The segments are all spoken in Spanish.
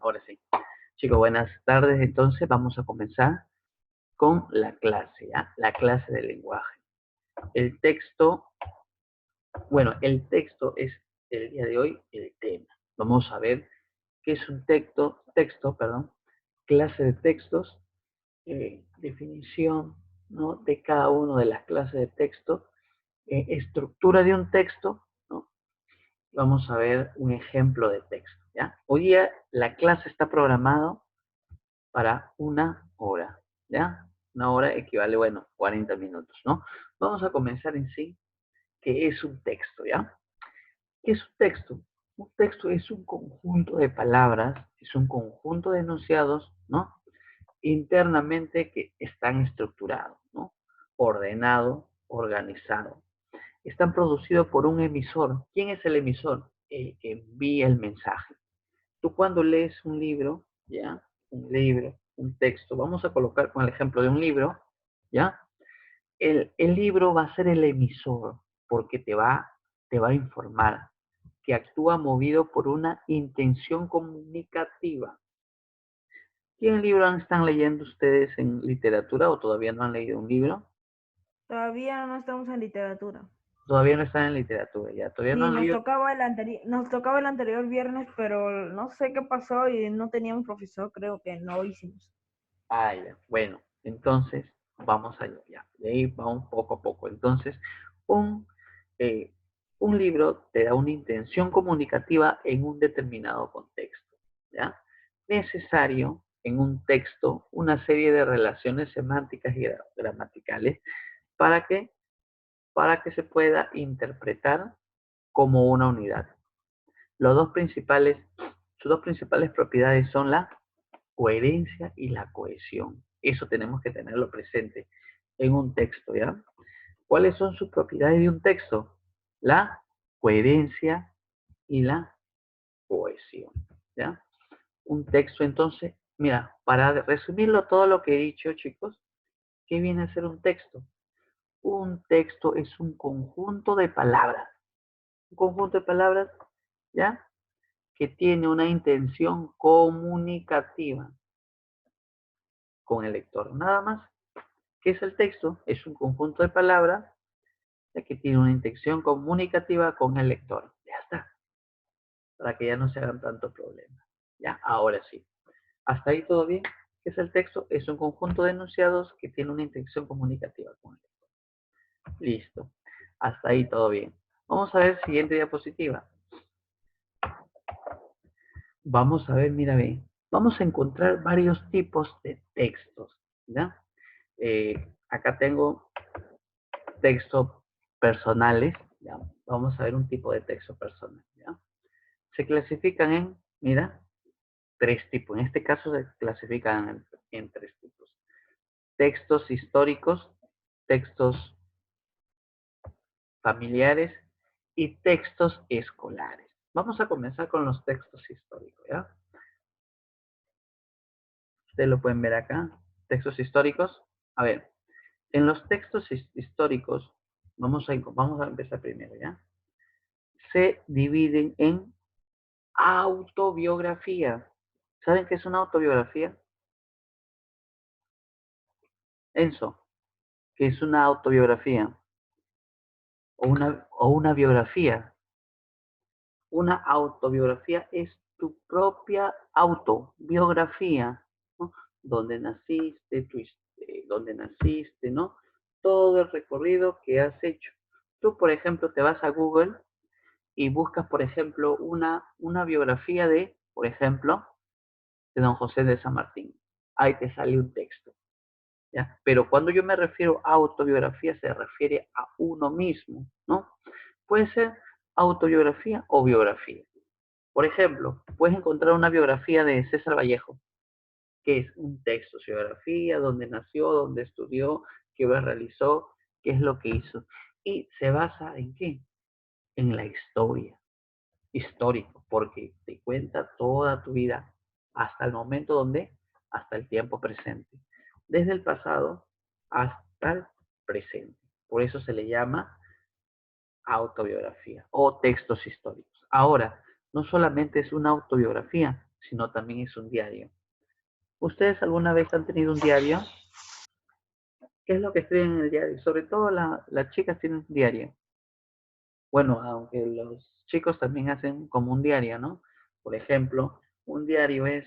ahora sí. Chicos, buenas tardes. Entonces vamos a comenzar con la clase, ¿ya? La clase de lenguaje. El texto, bueno, el texto es el día de hoy el tema. Vamos a ver qué es un perdón, clase de textos, definición, ¿no? De cada una de las clases de texto, estructura de un texto, ¿no? Vamos a ver un ejemplo de texto, ¿ya? Hoy día la clase está programada para 1 hora, ¿ya? 1 hora equivale, bueno, 40 minutos, ¿no? Vamos a comenzar en sí, ¿qué es un texto, ya? ¿Qué es un texto? Un texto es un conjunto de palabras, es un conjunto de enunciados, ¿no? Internamente que están estructurados, ¿no? Ordenado, organizado. Están producidos por un emisor. ¿Quién es el emisor? El que envía el mensaje. Tú cuando lees un libro, ¿ya? Un libro, un texto, vamos a colocar con el ejemplo de un libro, ¿ya? El libro va a ser el emisor porque te va a informar que actúa movido por una intención comunicativa. ¿Qué libro están leyendo ustedes en literatura o todavía no han leído un libro? Todavía no estamos en literatura. Todavía no están en literatura, ya, todavía no Sí, han leído. nos tocaba el anterior viernes, pero no sé qué pasó y no teníamos profesor, creo que no hicimos. Ah, ya. Bueno, entonces vamos allá, ya. De ahí vamos poco a poco. Entonces, un, eh, un libro te da una intención comunicativa en un determinado contexto, ¿ya? Necesario en un texto una serie de relaciones semánticas y gramaticales para que, para que se pueda interpretar como una unidad. Los dos principales, sus dos principales propiedades son la coherencia y la cohesión. Eso tenemos que tenerlo presente en un texto, ¿ya? ¿Cuáles son sus propiedades de un texto? La coherencia y la cohesión, ¿ya? Un texto, entonces, mira, para resumirlo todo lo que he dicho, chicos, ¿qué viene a ser un texto? Un texto es un conjunto de palabras. Un conjunto de palabras, ¿ya? Que tiene una intención comunicativa con el lector. Nada más. ¿Qué es el texto? Es un conjunto de palabras que tiene una intención comunicativa con el lector. Ya está. Para que ya no se hagan tantos problemas. Ya, ahora sí. ¿Hasta ahí todo bien? ¿Qué es el texto? Es un conjunto de enunciados que tiene una intención comunicativa con el lector. Listo. Hasta ahí todo bien. Vamos a ver siguiente diapositiva. Vamos a ver, mira bien. Vamos a encontrar varios tipos de textos. ¿Ya? Acá tengo textos personales, ¿ya? Vamos a ver un tipo de texto personal, ¿ya? Se clasifican en, mira, 3 tipos. En este caso se clasifican en 3 tipos. Textos históricos, textos familiares y textos escolares. Vamos a comenzar con los textos históricos, ¿ya? Ustedes lo pueden ver acá. Textos históricos. A ver, en los textos históricos, vamos a empezar primero, ¿ya? Se dividen en autobiografía. ¿Saben qué es una autobiografía? Enzo, ¿qué es una autobiografía? O una biografía. Una autobiografía es tu propia autobiografía, ¿no? Donde naciste, donde naciste, ¿no? Todo el recorrido que has hecho. Tú, por ejemplo, te vas a Google y buscas, por ejemplo, una biografía de, por ejemplo, de don José de San Martín. Ahí te sale un texto. ¿Ya? Pero cuando yo me refiero a autobiografía, se refiere a uno mismo, ¿no? Puede ser autobiografía o biografía. Por ejemplo, puedes encontrar una biografía de César Vallejo, que es un texto, su biografía, dónde nació, dónde estudió, qué realizó, qué es lo que hizo. Y se basa en qué? En la historia, histórico, porque te cuenta toda tu vida hasta el momento donde, hasta el tiempo presente, desde el pasado hasta el presente. Por eso se le llama autobiografía o textos históricos. Ahora, no solamente es una autobiografía, sino también es un diario. ¿Ustedes alguna vez han tenido un diario? ¿Qué es lo que escriben en el diario? Sobre todo las chicas tienen un diario. Bueno, aunque los chicos también hacen como un diario, ¿no? Por ejemplo, un diario es,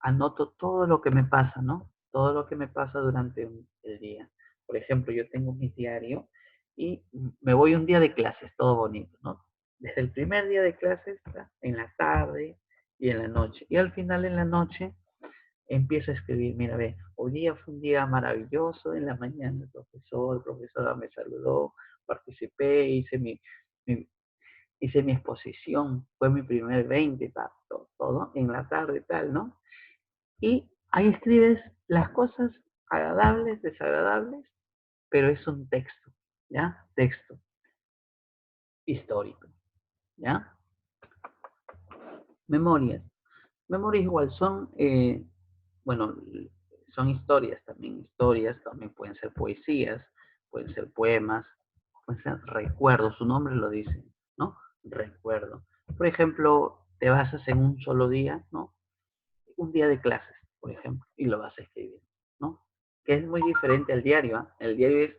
anoto todo lo que me pasa, ¿no? Todo lo que me pasa durante el día. Por ejemplo, yo tengo mi diario y me voy un día de clases, todo bonito, ¿no? Desde el primer día de clases, en la tarde y en la noche. Y al final en la noche empiezo a escribir, mira, ve, hoy día fue un día maravilloso, en la mañana el profesora me saludó, participé, mi, hice mi exposición, fue mi primer 20, todo, en la tarde, tal, ¿no? Y ahí escribes las cosas agradables, desagradables, pero es un texto, ¿ya? Texto histórico, ¿ya? Memorias. Memorias igual son, bueno, son historias también pueden ser poesías, pueden ser poemas, pueden ser recuerdos, su nombre lo dice, ¿no? Recuerdo. Por ejemplo, te basas en un solo día, ¿no? Un día de clases, por ejemplo, y lo vas a escribir, ¿no? Que es muy diferente al diario, ¿eh? El diario es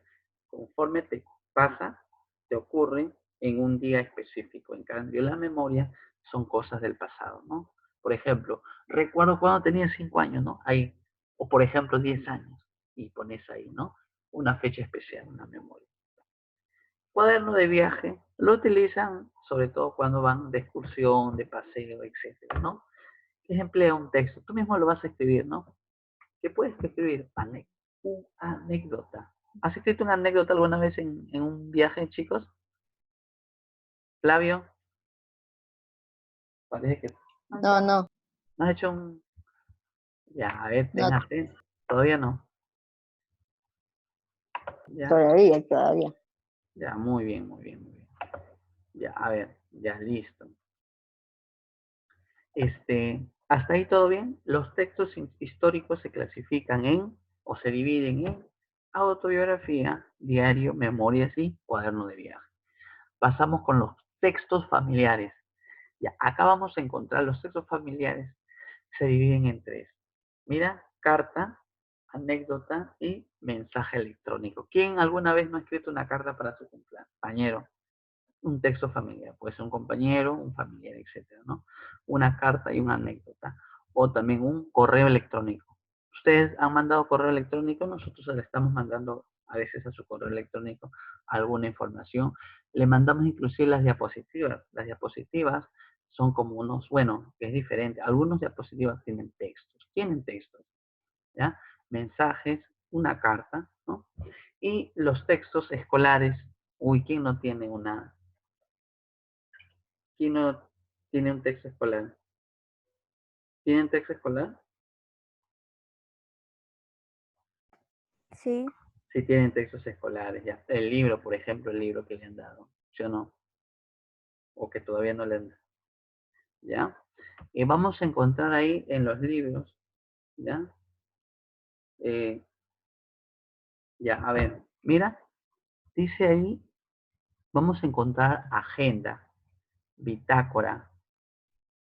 conforme te pasa, te ocurre en un día específico. En cambio, la memoria son cosas del pasado, ¿no? Por ejemplo, recuerdo cuando tenía 5 años, ¿no? Ahí, o por ejemplo, 10 años, y pones ahí, ¿no? Una fecha especial, una memoria. Cuaderno de viaje, lo utilizan sobre todo cuando van de excursión, de paseo, etcétera, ¿no? Que emplea un texto. Tú mismo lo vas a escribir, ¿no? ¿Qué puedes escribir? Una anécdota. ¿Has escrito una anécdota alguna vez en un viaje, chicos? Flavio, parece que No, no, no has hecho un... Ya, a ver, no téngate. Todavía no. Ya, todavía. ya, muy bien, muy bien, muy bien. Ya, a ver, ya, listo. Hasta ahí todo bien. Los textos históricos se clasifican en, o se dividen en, autobiografía, diario, memorias y cuaderno de viaje. Pasamos con los textos familiares. Ya, acá vamos a encontrar los textos familiares. Se dividen en tres. Mira, carta, anécdota y mensaje electrónico. ¿Quién alguna vez no ha escrito una carta para su compañero? Un texto familiar, puede ser un compañero, un familiar, etcétera, ¿no? Una carta y una anécdota. O también un correo electrónico. Ustedes han mandado correo electrónico, nosotros le estamos mandando a veces a su correo electrónico alguna información. Le mandamos inclusive las diapositivas. Las diapositivas son como unos, bueno, que es diferente. Algunos diapositivas tienen textos, ¿ya? Mensajes, una carta, ¿no? Y los textos escolares, uy, ¿quién no tiene quién no tiene un texto escolar? ¿Tienen texto escolar? Sí. Sí tienen textos escolares, ya. El libro, por ejemplo, el libro que le han dado, yo no, o que todavía no le han dado, ¿ya? Y vamos a encontrar ahí en los libros, ¿ya? Eh, ya, a ver, mira, dice ahí, vamos a encontrar agenda, bitácora,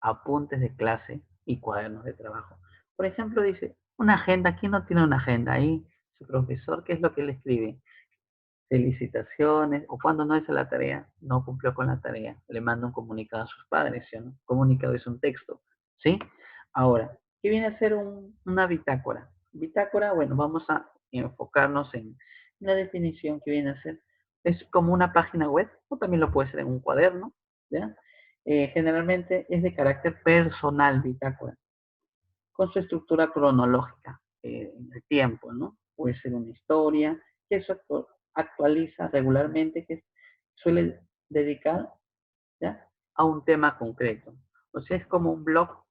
apuntes de clase y cuadernos de trabajo. Por ejemplo, dice, una agenda, ¿quién no tiene una agenda? Ahí, su profesor, ¿qué es lo que él escribe? Felicitaciones, o cuando no hizo la tarea, no cumplió con la tarea, le manda un comunicado a sus padres, ¿sí o no? Comunicado es un texto, ¿sí? Ahora, ¿qué viene a ser una bitácora? Bitácora, bueno, vamos a enfocarnos en la definición que viene a ser, es como una página web, o también lo puede ser en un cuaderno, ¿ya? Generalmente es de carácter personal, bitácora, con su estructura cronológica en el tiempo, ¿no? Puede ser una historia, que eso actualiza regularmente, que suele dedicar, ¿ya? A un tema concreto. O sea, es como un blog,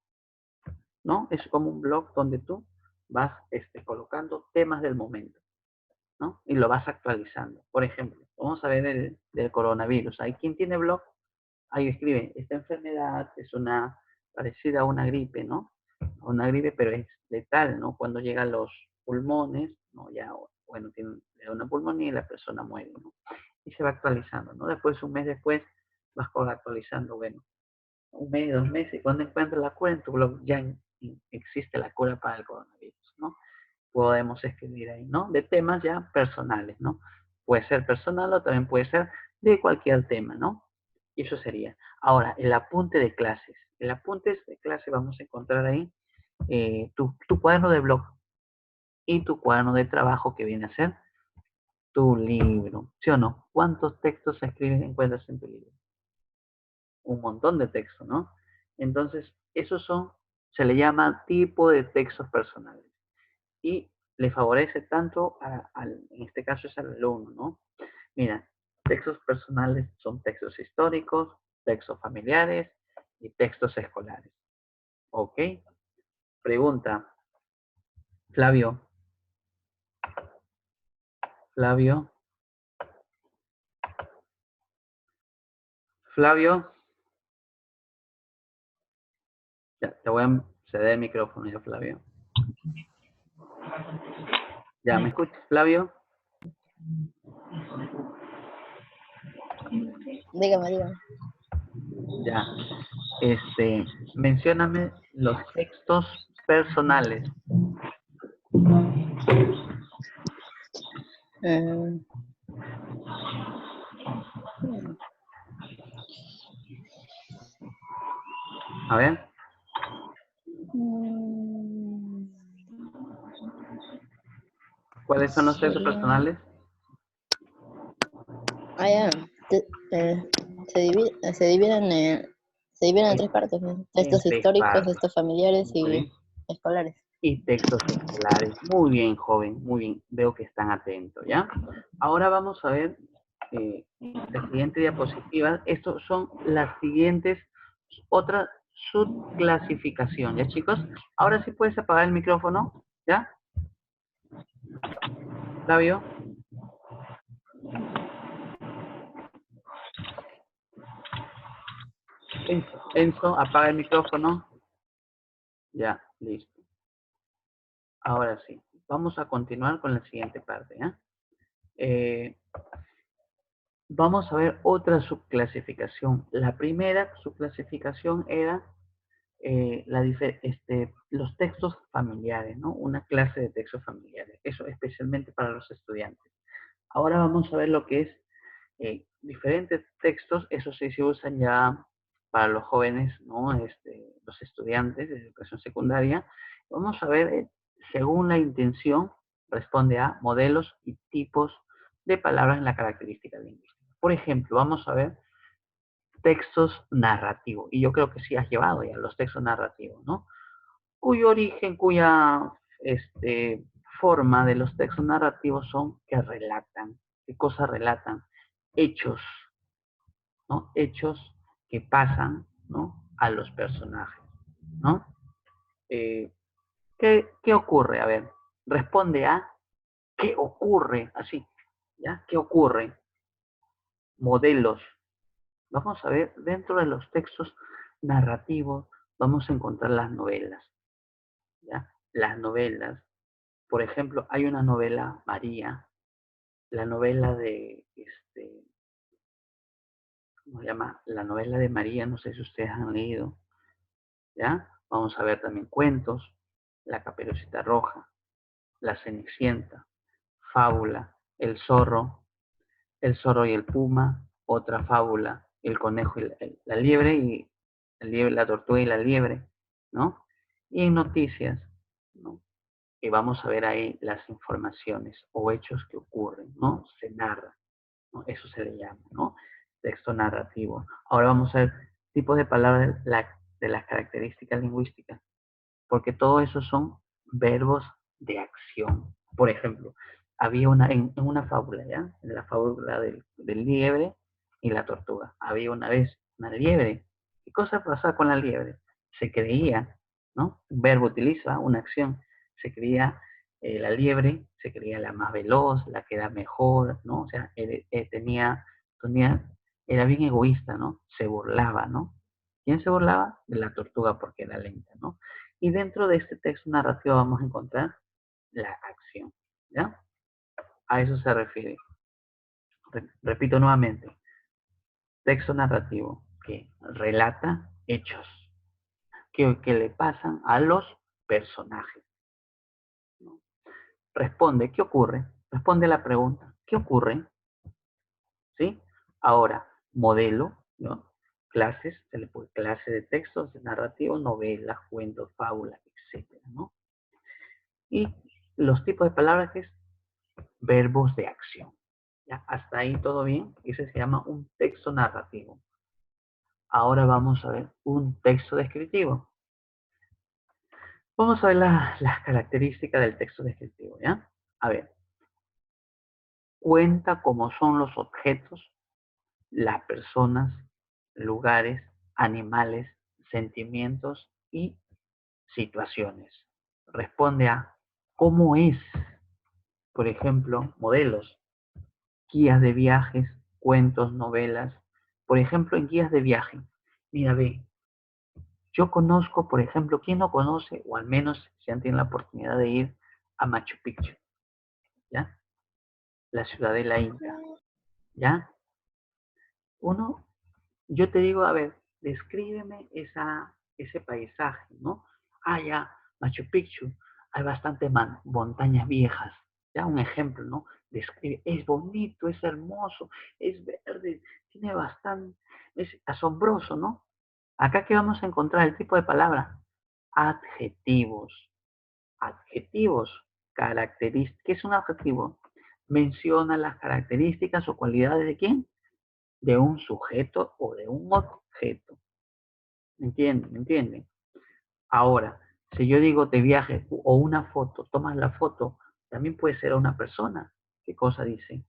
¿no? Es como un blog donde tú vas colocando temas del momento, ¿no? Y lo vas actualizando. Por ejemplo, vamos a ver del coronavirus. ¿Hay quien tiene blog? Ahí escribe, esta enfermedad es una parecida a una gripe, ¿no? A una gripe, pero es letal, ¿no? Cuando llega a los pulmones, ¿no? Ya, bueno, tiene una pulmonía y la persona muere, ¿no? Y se va actualizando, ¿no? Después, un mes después, vas actualizando, bueno, un mes, 2 meses, y cuando encuentres la cura en tu blog, ya existe la cura para el coronavirus, ¿no? Podemos escribir ahí, ¿no? De temas ya personales, ¿no? Puede ser personal o también puede ser de cualquier tema, ¿no? Y eso sería. Ahora, el apunte de clases. El apunte de clase vamos a encontrar ahí tu cuaderno de blog y tu cuaderno de trabajo que viene a ser tu libro, ¿sí o no? ¿Cuántos textos encuentras en tu libro? Un montón de textos, ¿no? Entonces, esos se le llama tipo de textos personales y le favorece tanto, en este caso es al alumno, ¿no? Mira, textos personales son textos históricos, textos familiares y textos escolares. ¿Ok? Pregunta, Flavio, Flavio, Flavio, ya, te voy a ceder el micrófono ya, Flavio. ¿Ya me escuchas, Flavio? Dígame. Ya. Mencióname los textos personales. A ver. ¿Cuáles son los textos personales? Ya. Se dividen en tres partes, ¿no? Textos históricos, textos familiares y escolares. Y textos escolares. Muy bien, joven, muy bien. Veo que están atentos, ¿ya? Ahora vamos a ver la siguiente diapositiva. Estos son las siguientes, otra subclasificación, ¿ya, chicos? Ahora sí puedes apagar el micrófono, ¿ya? Flavio. Enzo, apaga el micrófono. Ya, listo. Ahora sí, vamos a continuar con la siguiente parte, ¿ya? Vamos a ver otra subclasificación. La primera subclasificación era los textos familiares, ¿no? Una clase de textos familiares. Eso especialmente para los estudiantes. Ahora vamos a ver lo que es diferentes textos. Eso sí se usan ya para los jóvenes, ¿no? Los estudiantes de educación secundaria. Vamos a ver, según la intención, responde a modelos y tipos de palabras en la característica lingüística. Por ejemplo, vamos a ver textos narrativos. Y yo creo que sí has llevado ya los textos narrativos, ¿no? Cuyo origen, cuya forma de los textos narrativos son que relatan. ¿Qué cosas relatan? Hechos, ¿no? Hechos que pasan, ¿no? A los personajes, ¿no? ¿Qué ocurre? A ver, responde a ¿qué ocurre? Así, ¿ya? ¿Qué ocurre? Modelos. Vamos a ver, dentro de los textos narrativos vamos a encontrar las novelas, ¿ya? Las novelas, por ejemplo, hay una novela María, la novela de, ¿cómo se llama? La novela de María, no sé si ustedes han leído, ¿ya? Vamos a ver también cuentos, La Caperucita Roja, La Cenicienta, Fábula, El zorro y el puma, otra fábula, El conejo y la liebre, y la tortuga y la liebre, ¿no? Y en noticias, ¿no? Y vamos a ver ahí las informaciones o hechos que ocurren, ¿no? Se narra, ¿no? Eso se le llama, ¿no? Texto narrativo. Ahora vamos a ver tipos de palabras de las características lingüísticas, porque todo eso son verbos de acción. Por ejemplo, había en una fábula, ¿ya? En la fábula del liebre y la tortuga. Había una vez una liebre. ¿Qué cosa pasaba con la liebre? Se creía, ¿no? Un verbo utiliza una acción. Se creía la liebre, se creía la más veloz, la que era mejor, ¿no? O sea, era bien egoísta, ¿no? Se burlaba, ¿no? ¿Quién se burlaba? De la tortuga porque era lenta, ¿no? Y dentro de este texto narrativo vamos a encontrar la acción, ¿ya? A eso se refiere. Repito nuevamente, texto narrativo que relata hechos que le pasan a los personajes, ¿no? Responde, ¿qué ocurre? Responde la pregunta, ¿qué ocurre? ¿Sí? Ahora, modelo, ¿no? Clases, se le pone clase de textos, de narrativos, novelas, cuentos, fábulas, etcétera, ¿no? Y los tipos de palabras que es verbos de acción. ¿Ya? Hasta ahí todo bien. Ese se llama un texto narrativo. Ahora vamos a ver un texto descriptivo. Vamos a ver las características del texto descriptivo, ¿ya? A ver, cuenta cómo son los objetos, las personas, lugares, animales, sentimientos y situaciones. Responde a cómo es, por ejemplo, modelos, guías de viajes, cuentos, novelas. Por ejemplo, en guías de viaje. Mira, ve, yo conozco, por ejemplo, ¿quién no conoce? O al menos si han tenido la oportunidad de ir a Machu Picchu, ¿ya? La ciudad de la Inca, ¿ya? Uno, yo te digo, a ver, descríbeme ese paisaje, ¿no? Ah, ya, Machu Picchu, hay bastantes montañas viejas, ya, un ejemplo, ¿no? Describe, es bonito, es hermoso, es verde, tiene bastante, es asombroso, ¿no? Acá que vamos a encontrar el tipo de palabra, adjetivos, adjetivos, características, ¿qué es un adjetivo? Menciona las características o cualidades de quién, de un sujeto o de un objeto. ¿Me entienden? ¿Me entienden? Ahora, si yo digo de viaje o una foto, tomas la foto, también puede ser a una persona. ¿Qué cosa dice?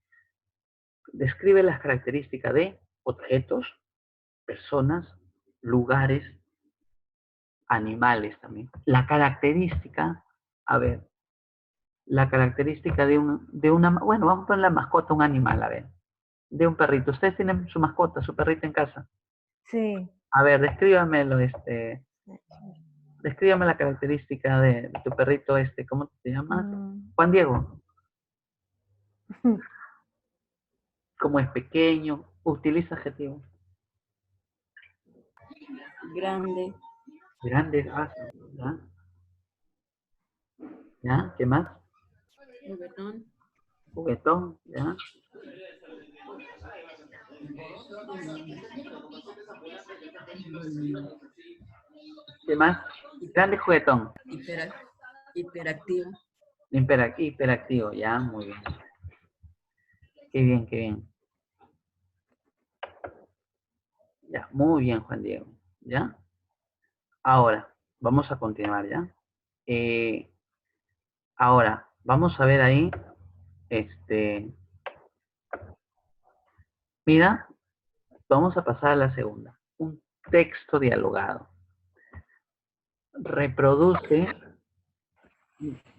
Describe las características de objetos, personas, lugares, animales también. La característica, a ver, la característica de una, bueno, vamos a poner la mascota, un animal, a ver, de un perrito. ¿Ustedes tienen su mascota, su perrito en casa? Sí. A ver, descríbamelo, descríbame la característica de tu perrito ¿cómo te llamas? Mm. Juan Diego. Como es pequeño, utiliza adjetivos. Grande, Grandes razas, ¿ya? ¿Ya? ¿Qué más? juguetón, Juguetón, ¿ya? ¿Qué más? Grande juguetón. hiperactiva, Hiperactivo, ya, muy bien. Qué bien, qué bien. Ya, muy bien, Juan Diego. ¿Ya? Ahora, vamos a continuar, ¿ya? Ahora, vamos a ver ahí, mira, vamos a pasar a la segunda. Un texto dialogado. Reproduce,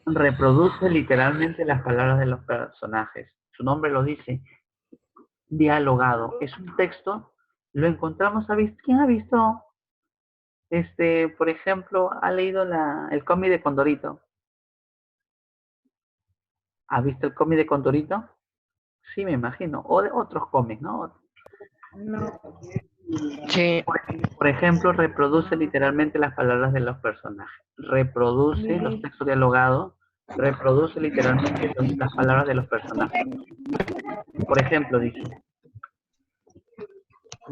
reproduce literalmente las palabras de los personajes. Su nombre lo dice, dialogado. Es un texto, lo encontramos, ¿quién ha visto, por ejemplo, ha leído el cómic de Condorito? ¿Ha visto el cómic de Condorito? Sí, me imagino. O de otros cómics, ¿no? No. Sí. Por ejemplo, reproduce literalmente las palabras de los personajes. Reproduce los Vivir. textos dialogados. Reproduce literalmente las palabras de los personajes. Por ejemplo, dice,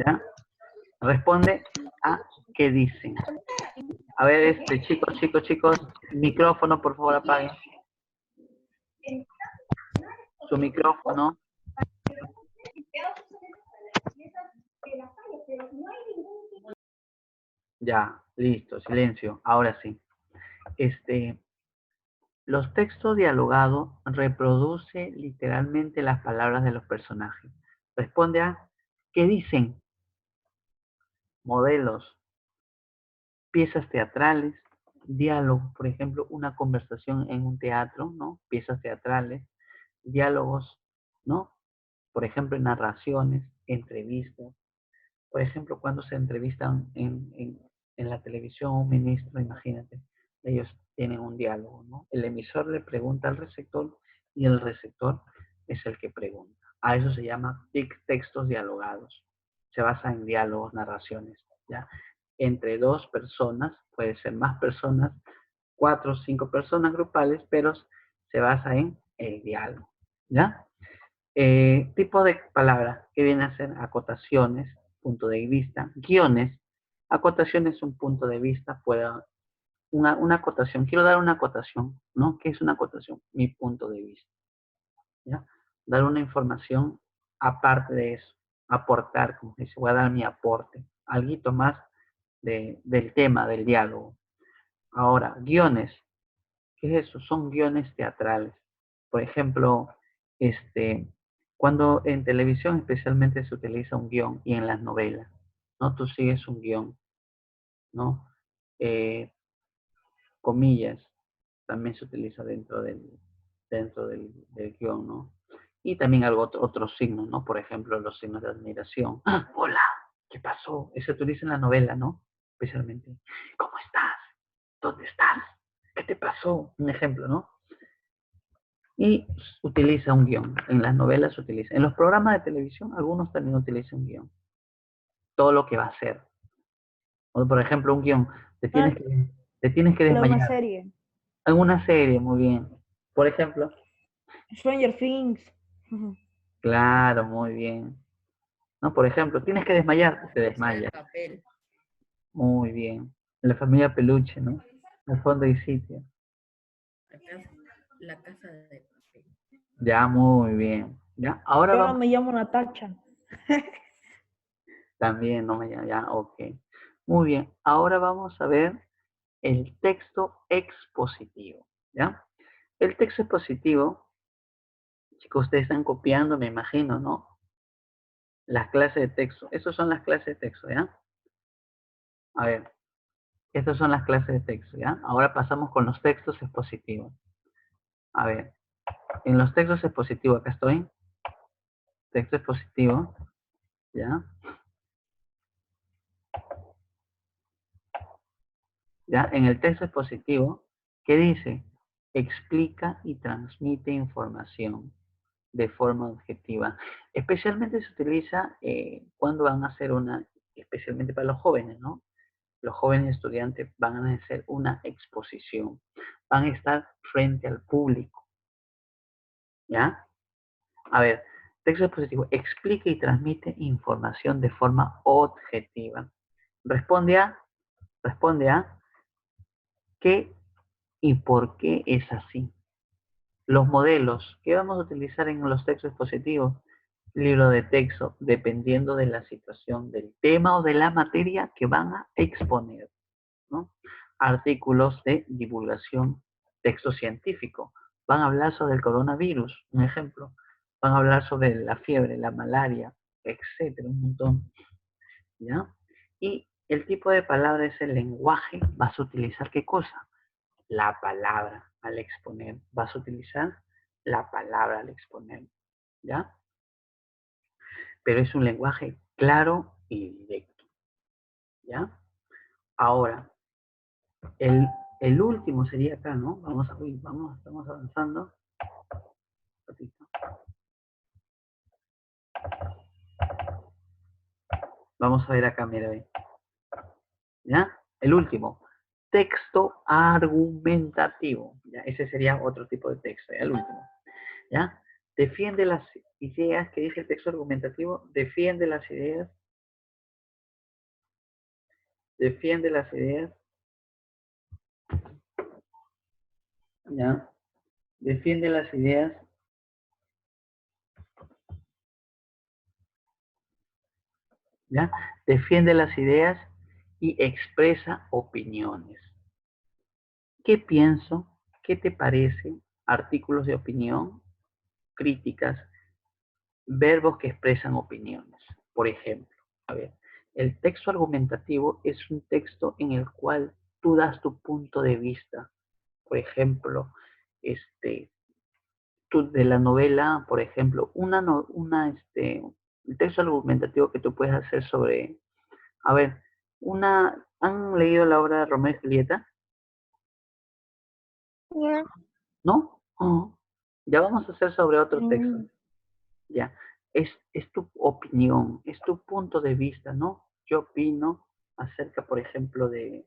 ¿ya? Responde a qué dicen. A ver, chicos, micrófono, por favor, apaguen. Su micrófono. Ya, listo, silencio. Ahora sí. Los textos dialogados reproduce literalmente las palabras de los personajes. Responde a ¿qué dicen? Modelos, piezas teatrales, diálogos, por ejemplo, una conversación en un teatro, ¿no? Piezas teatrales, diálogos, ¿no? Por ejemplo, narraciones, entrevistas. Por ejemplo, cuando se entrevistan en la televisión un ministro, imagínate, ellos tienen un diálogo, ¿no? El emisor le pregunta al receptor y el receptor es el que pregunta. A eso se llama textos dialogados. Se basa en diálogos, narraciones, ¿ya? entre 2 personas, puede ser más personas, 4 o 5 personas grupales, pero se basa en el diálogo, ¿ya? Tipo de palabras que viene a ser acotaciones, punto de vista, guiones. Acotaciones, un punto de vista, una acotación. Quiero dar una acotación, ¿no? ¿Qué es una acotación? Mi punto de vista, ¿ya? Dar una información aparte de eso, aportar, como se dice, voy a dar mi aporte, algo más del tema, del diálogo. Ahora, guiones. ¿Qué es eso? Son guiones teatrales. Por ejemplo, cuando en televisión especialmente se utiliza un guión y en las novelas, ¿no? Tú sigues un guión, ¿no? Eh, comillas, también se utiliza dentro del guión, ¿no? Y también otros signos, ¿no? Por ejemplo, los signos de admiración. ¡Ah, hola! ¿Qué pasó? Eso se utiliza en la novela, ¿no? Especialmente. ¿Cómo estás? ¿Dónde estás? ¿Qué te pasó? Un ejemplo, ¿no? Y utiliza un guión. En las novelas se utiliza. En los programas de televisión, algunos también utilizan un guión. Todo lo que va a hacer. O, por ejemplo, un guión. Te tienes Ah, que, te tienes que de una desmayar. serie. Alguna serie, muy bien. Por ejemplo. Stranger Things. Claro, muy bien. ¿No? Por ejemplo, tienes que desmayar, te La casa de desmayas. papel. Muy bien. La familia Peluche, ¿no? Al fondo y sitio. La casa de papel. Ya, muy bien. Ya, ahora Yo no vamos. me llamo Natacha. También, no me llamo, ya, ok. Muy bien. Ahora vamos a ver el texto expositivo, ¿ya? El texto expositivo, chicos, ustedes están copiando, me imagino, ¿no? Las clases de texto. Estas son las clases de texto, ¿ya? A ver, estas son las clases de texto, ¿ya? Ahora pasamos con los textos expositivos. A ver, en los textos expositivos, acá estoy. Texto expositivo, ¿ya? ¿Ya? En el texto expositivo, ¿qué dice? Explica y transmite información de forma objetiva. Especialmente se utiliza cuando van a hacer especialmente para los jóvenes, ¿no? Los jóvenes estudiantes van a hacer una exposición, van a estar frente al público, ¿ya? A ver, texto expositivo, explica y transmite información de forma objetiva. Responde a qué y por qué es así. Los modelos que vamos a utilizar en los textos expositivos, libro de texto, dependiendo de la situación, del tema o de la materia que van a exponer, ¿no? Artículos de divulgación, texto científico. Van a hablar sobre el coronavirus, un ejemplo. Van a hablar sobre la fiebre, la malaria, etcétera, un montón, ¿ya? Y el tipo de palabra es el lenguaje. Vas a utilizar ¿qué cosa? La palabra al exponer. Vas a utilizar la palabra al exponer, ¿ya? Pero es un lenguaje claro y directo, ¿ya? Ahora, el último sería acá, ¿no? Estamos avanzando. Vamos a ver acá, mira, ahí. ¿Ya? El último, texto argumentativo, ¿ya? Ese sería otro tipo de texto, ¿ya? El último, ¿ya? Defiende las ideas, que dice el texto argumentativo, defiende las ideas, ¿ya? Defiende las ideas, ¿ya? Defiende las ideas y expresa opiniones. ¿Qué pienso? ¿Qué te parece? Artículos de opinión, críticas, verbos que expresan opiniones. Por ejemplo, a ver, el texto argumentativo es un texto en el cual tú das tu punto de vista. Por ejemplo, tú de la novela, por ejemplo, el texto argumentativo que tú puedes hacer sobre, a ver, ¿han leído la obra de Romeo y Julieta? Ya. ¿No? Oh, ya vamos a hacer sobre otro texto. Mm, Ya, es tu opinión, es tu punto de vista, ¿no? Yo opino acerca, por ejemplo, de,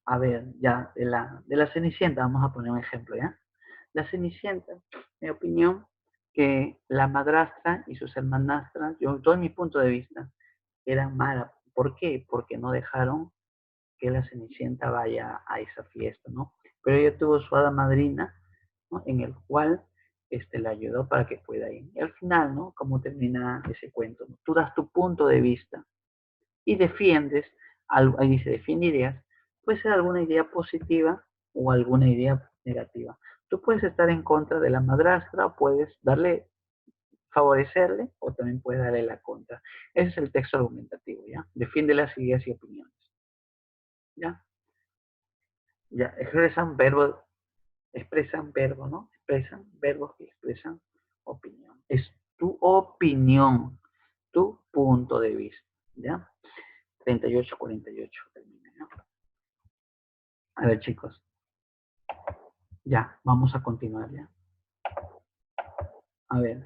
a ver, ya, de la Cenicienta, vamos a poner un ejemplo, ¿ya? La Cenicienta, mi opinión, que la madrastra y sus hermanastras, yo doy mi punto de vista, eran malas. ¿Por qué? Porque no dejaron que la Cenicienta vaya a esa fiesta, ¿no? Pero ella tuvo su hada madrina, ¿no? En el cual le ayudó para que pueda ir. Y al final, ¿no? ¿Cómo termina ese cuento? ¿No? Tú das tu punto de vista y defiendes, ahí dice, defiende ideas, puede ser alguna idea positiva o alguna idea negativa. Tú puedes estar en contra de la madrastra, o puedes darle, favorecerle, o también puedes darle la contra. Ese es el texto argumentativo, ¿ya? Defiende las ideas y opiniones, ¿ya? Ya, expresan verbos, ¿no? Expresan verbos que expresan opinión. Es tu opinión, tu punto de vista, ¿ya? 38-48 termina, ¿no? A ver, chicos. Ya, vamos a continuar, ¿ya? A ver,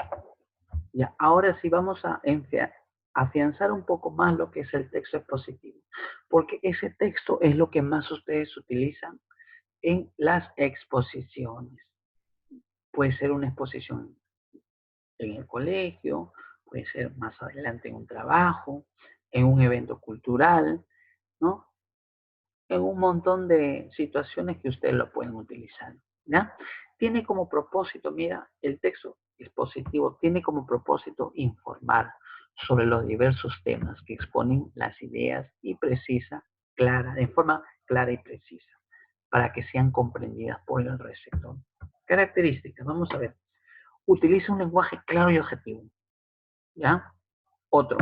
ya. Ahora sí vamos a afianzar un poco más lo que es el texto expositivo, porque ese texto es lo que más ustedes utilizan en las exposiciones. Puede ser una exposición en el colegio, puede ser más adelante en un trabajo, en un evento cultural, ¿no? En un montón de situaciones que ustedes lo pueden utilizar, ¿ya? Tiene como propósito, mira, el texto expositivo tiene como propósito informar sobre los diversos temas que exponen las ideas y precisa, clara, en forma clara y precisa, para que sean comprendidas por el receptor. Características, vamos a ver. Utiliza un lenguaje claro y objetivo, ¿ya? Otro,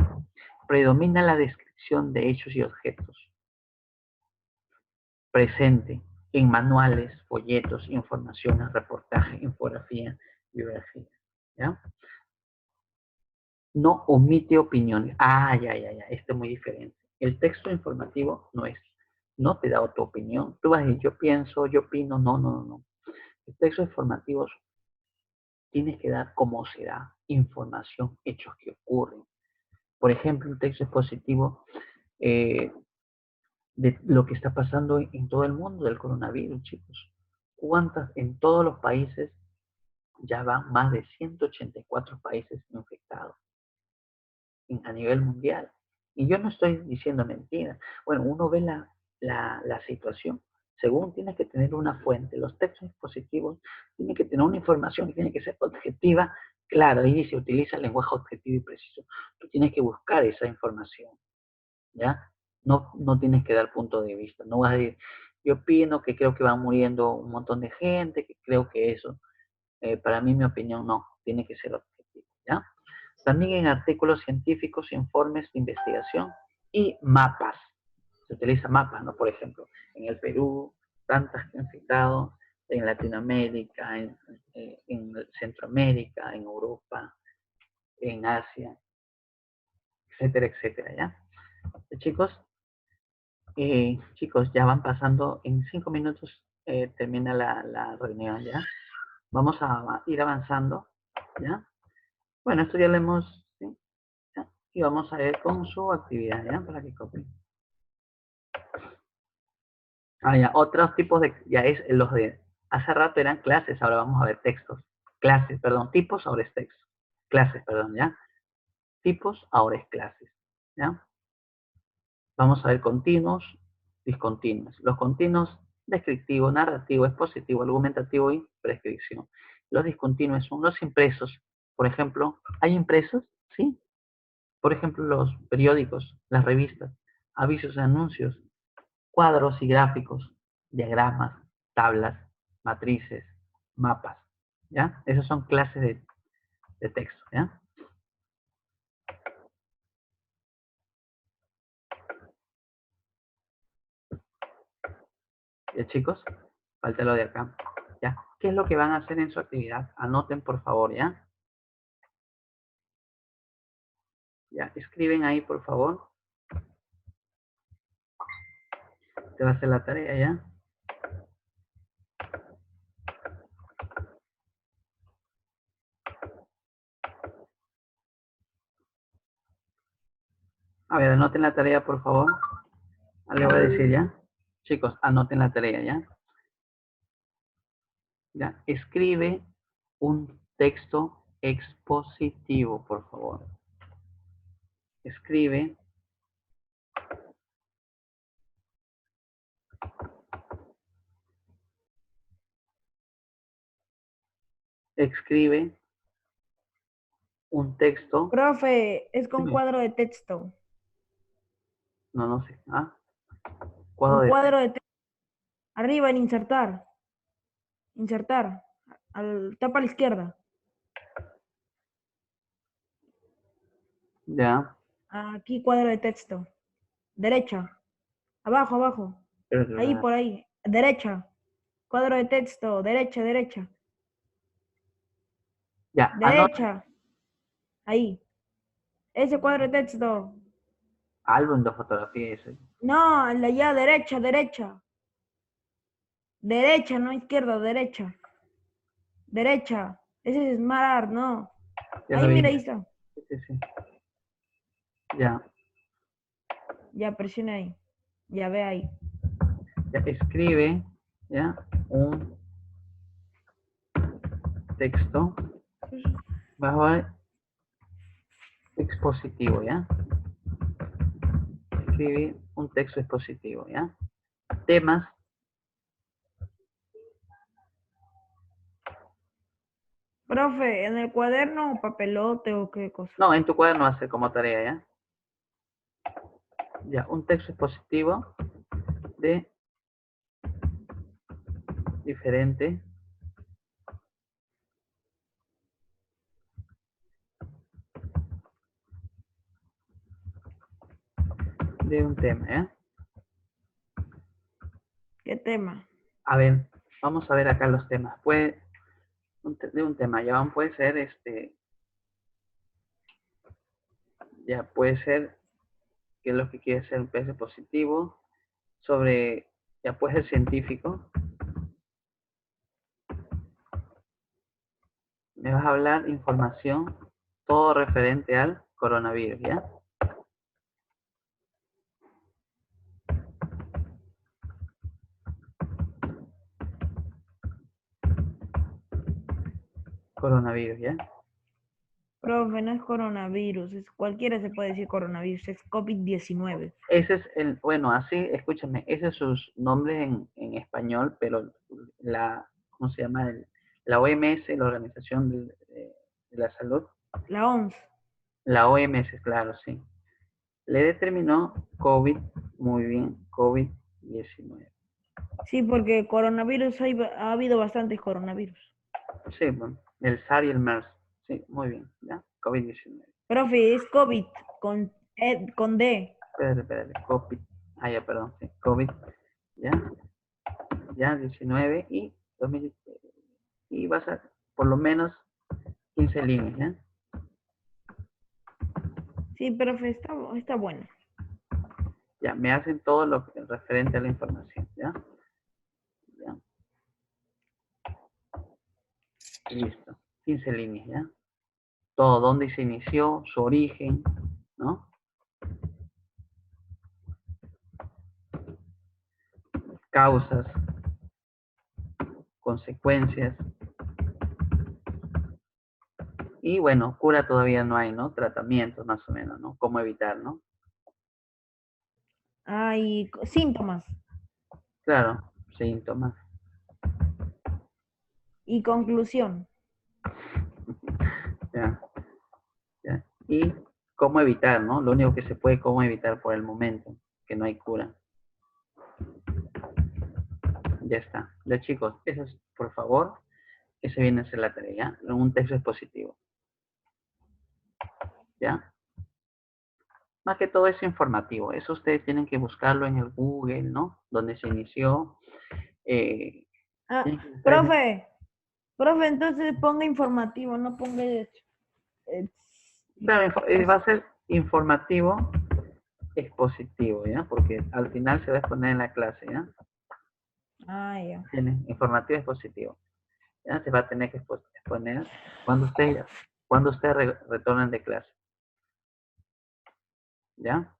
predomina la descripción de hechos y objetos. Presente en manuales, folletos, informaciones, reportaje, infografía, biografía, ¿ya? No omite opiniones. Ya, esto es muy diferente. El texto informativo no te da tu opinión. Tú vas a decir, yo pienso, yo opino, no. El texto informativo tienes que dar como se da, información, hechos que ocurren. Por ejemplo, un texto expositivo de lo que está pasando en todo el mundo del coronavirus, chicos. ¿Cuántas en todos los países ya van más de 184 países infectados a nivel mundial? Y yo no estoy diciendo mentiras. Bueno, uno ve la situación. Según tienes que tener una fuente. Los textos expositivos tienen que tener una información que tiene que ser objetiva, claro, ahí se utiliza el lenguaje objetivo y preciso. Tú tienes que buscar esa información, ¿ya? No tienes que dar punto de vista. No vas a decir, yo opino que creo que va muriendo un montón de gente, que creo que eso. Para mí, mi opinión, no. Tiene que ser objetivo, ¿ya? También en artículos científicos, informes de investigación y mapas. Se utiliza mapas, ¿no? Por ejemplo, en el Perú, tantas que han citado, en Latinoamérica, en Centroamérica, en Europa, en Asia, etcétera, etcétera, ¿ya? Chicos, ya van pasando, en 5 minutos termina la reunión, ¿ya? Vamos a ir avanzando, ¿ya? Bueno, esto ya lo hemos, ¿sí? ¿Ya? Y vamos a ver con su actividad, ¿ya? Para que copien. Ya, otros tipos de, ya es los de, hace rato eran clases, ahora vamos a ver textos. Clases, perdón, tipos, ahora es texto. Clases, perdón, ¿ya? Tipos, ahora es clases, ¿ya? Vamos a ver continuos, discontinuos. Los continuos, descriptivo, narrativo, expositivo, argumentativo y prescripción. Los discontinuos son los impresos. Por ejemplo, ¿hay impresos? Sí. Por ejemplo, los periódicos, las revistas, avisos y anuncios, cuadros y gráficos, diagramas, tablas, matrices, mapas, ¿ya? Esas son clases de texto, ¿ya? ¿Ya, chicos? Falta lo de acá, ¿ya? ¿Qué es lo que van a hacer en su actividad? Anoten, por favor, ¿ya? Ya, escriben ahí, por favor. Te va a hacer la tarea, ¿ya? A ver, anoten la tarea, por favor. Le voy a decir ya. Chicos, anoten la tarea ya. Ya, escribe un texto expositivo, por favor. Escribe un texto. Profe, es con Dime. cuadro de texto. No sé. Ah, Un de cuadro de texto. Arriba en insertar. Insertar. Tapa a la izquierda. ya. Aquí cuadro de texto. Derecha. Abajo, abajo. Ahí, por ahí. Derecha. Cuadro de texto. Derecha, derecha. Ya, Derecha. Ahí. Ese cuadro de texto. álbum de fotografía ese. No, la ya, derecha, derecha. Derecha, no izquierda, derecha. Derecha. Ese es Smart Art, no. Ya Ahí, lo vi. mira, ahí está. Sí. Ya. Ya, presiona ahí. Ya ve ahí. Ya, escribe, ya, un texto bajo el expositivo, ya. Escribe un texto expositivo, ya. Temas. Profe, ¿en el cuaderno o papelote o qué cosa? No, en tu cuaderno hace como tarea, ya. Ya, un texto expositivo de diferente de un tema, ¿ya? ¿Qué tema? A ver, vamos a ver acá los temas. Puede, de un tema, ya puede ser ya puede ser que lo que quiere ser un PS positivo, sobre, ya puede ser científico. Me vas a hablar información, todo referente al coronavirus, ¿ya? Coronavirus, ¿ya? Profe, no es coronavirus, es cualquiera se puede decir coronavirus, es COVID-19. Ese es el, bueno, así, escúchame, ese es sus nombres en español, pero ¿cómo se llama? La OMS, la Organización de la Salud. La OMS. La OMS, claro, sí. Le determinó COVID, muy bien, COVID-19. Sí, porque coronavirus ha habido bastantes coronavirus. Sí, bueno, el SARS y el MERS. Sí, muy bien, ¿ya? COVID-19. Profe, es COVID con D. Espérate, COVID. Ah, ya, perdón, sí, COVID, ¿ya? Ya, 19 y 2000, y vas a, por lo menos, 15 líneas, ¿ya? Sí, profe, está bueno. Ya, me hacen todo lo referente a la información, ¿ya? Ya. Listo. 15 líneas, ¿ya? Todo, dónde se inició, su origen, ¿no? Causas, consecuencias. Y bueno, cura todavía no hay, ¿no? Tratamientos más o menos, ¿no? Cómo evitar, ¿no? Y síntomas Claro, síntomas. y conclusión. Ya, ya. Y cómo evitar, ¿no? Lo único que se puede, cómo evitar por el momento, que no hay cura. Ya está. Ya, chicos, eso es, por favor, ese viene a ser la tarea, ¿ya? Un texto expositivo. ¿Ya? Más que todo es informativo. Eso ustedes tienen que buscarlo en el Google, ¿no? Donde se inició. Tienen que buscar Profe, entonces ponga informativo, no ponga claro, va a ser informativo expositivo, ¿ya? Porque al final se va a exponer en la clase, ¿ya? ya. Tiene informativo expositivo. ¿Ya? Se va a tener que exponer cuando ustedes retornen de clase. ¿Ya?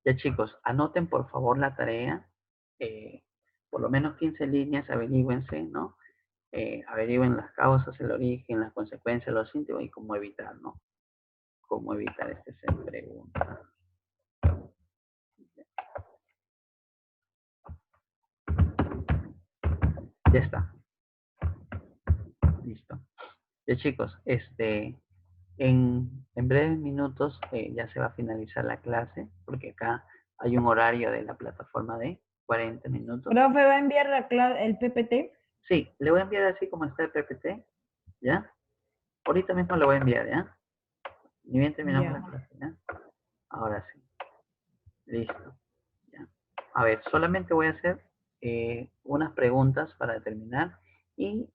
Ya chicos, anoten por favor la tarea. Por lo menos 15 líneas, averígüense, ¿no? Averigüen las causas, el origen, las consecuencias, los síntomas y cómo evitar, ¿no? Cómo evitar este se pregunta. Ya está. Listo. Ya chicos, en breves minutos ya se va a finalizar la clase, porque acá hay un horario de la plataforma de 40 minutos. ¿Profe va a enviar el PPT? Sí, le voy a enviar así como está el PPT, ¿ya? Ahorita mismo lo voy a enviar, ¿ya? Ni bien terminamos la clase, ¿ya? Ahora sí. Listo. ¿Ya? A ver, solamente voy a hacer unas preguntas para terminar y